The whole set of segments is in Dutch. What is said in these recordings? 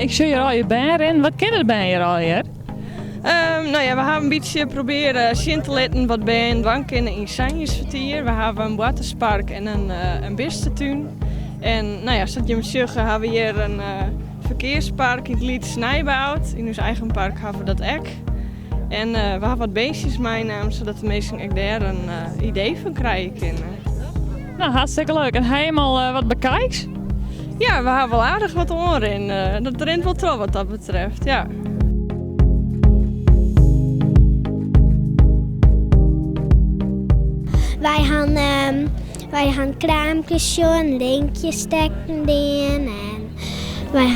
ik zie hier al je baan in. Wat kinderen ben je al hier? Nou ja, we hebben een beetje proberen zien te laten wat bij een dwang in Sanjesvertier. We hebben een waterspark en een beestentuin. En nou ja, zoals je moet zeggen, hebben we hier een verkeerspark in het Lied Snijboud. In ons eigen park hebben we dat ook. En we hebben wat beestjes meenemen, zodat de mensen ook daar een idee van krijgen kunnen. Nou, hartstikke leuk. En helemaal wat bekijks? Ja, we hebben wel aardig wat oren in. Dat rent wel trouw wat dat betreft, ja. Wij gaan kraampjes zien, linkjes stekken in en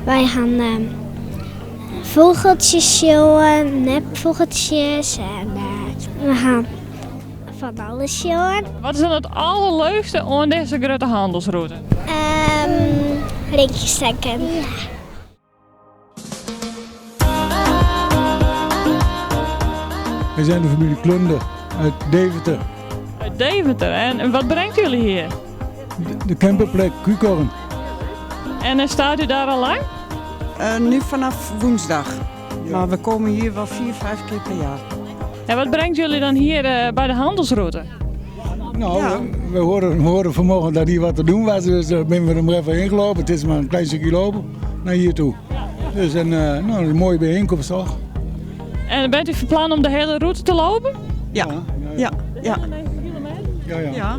wij gaan vogeltjes zien, nepvogeltjes en we gaan van alles zien. Wat is dan het allerleukste aan deze grote handelsroute? Linkjes stekken. Wij zijn de familie Klunder uit Deventer. Uit Deventer. En wat brengt jullie hier? De camperplek Kukorn. En staat u daar al lang? Nu vanaf woensdag. Maar we komen hier wel 4-5 keer per jaar. En wat brengt jullie dan hier bij de handelsroute? Nou, Ja. we horen vanmorgen dat hier wat te doen was, dus ben we er maar even ingelopen. Het is maar een klein stukje lopen naar hier toe. Dus een mooie bijeenkomst toch? En bent u van plan om de hele route te lopen? Ja. Ja. Ja. Ja.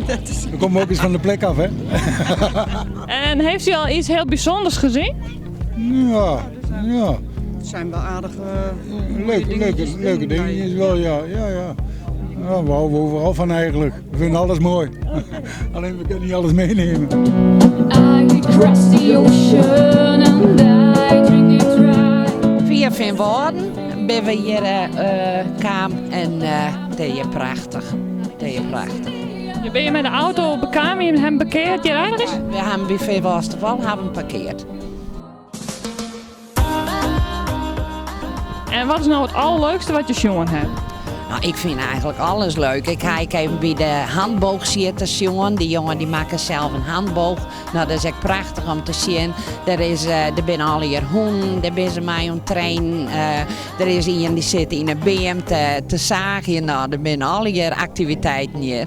Dat is... We komen ook eens van de plek af, hè? En heeft u al iets heel bijzonders gezien? Ja. Het zijn wel aardige Leuke dingetjes wel, ja. Ja, we houden overal van eigenlijk. We vinden alles mooi. Alleen we kunnen niet alles meenemen. I cross the ocean and I drink it dry. Via Van Woorden ben we hier kwam en dat is prachtig. Je ben je met de auto bekwaam en hem bekeerd hier ergens? We hebben bij Van Woesterwal parkeerd. En wat is nou het allerleukste wat je jongen hebt? Nou, ik vind eigenlijk alles leuk. Ik kijk even bij de handboogzitters, jongen. Die jongen die maken zelf een handboog. Nou, dat is echt prachtig om te zien. Er zijn al hier honden, daar ben ze mee aan het trainen. Er is iemand die zit in een beam te zagen. Nou, er zijn al hier activiteiten hier.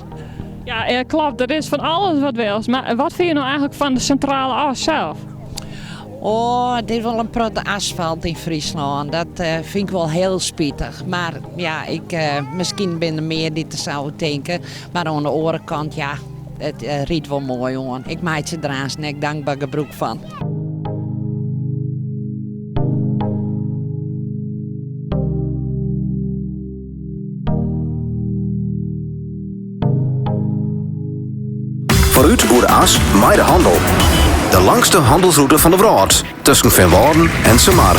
Ja, klopt. Er is van alles wat wils. Maar wat vind je nou eigenlijk van de centrale as zelf? Oh, dit is wel een protte asfalt in Friesland. Dat vind ik wel heel spietig. Maar ja, misschien ben er meer die te zouden denken. Maar aan de andere kant, ja, het riet wel mooi, jongen. Ik maak ze eraan en ik dankbaar gebruik van. Vooruit voor de as, maar de handel. De langste handelsroute van de wereld. Tussen Van Woorden en Samar.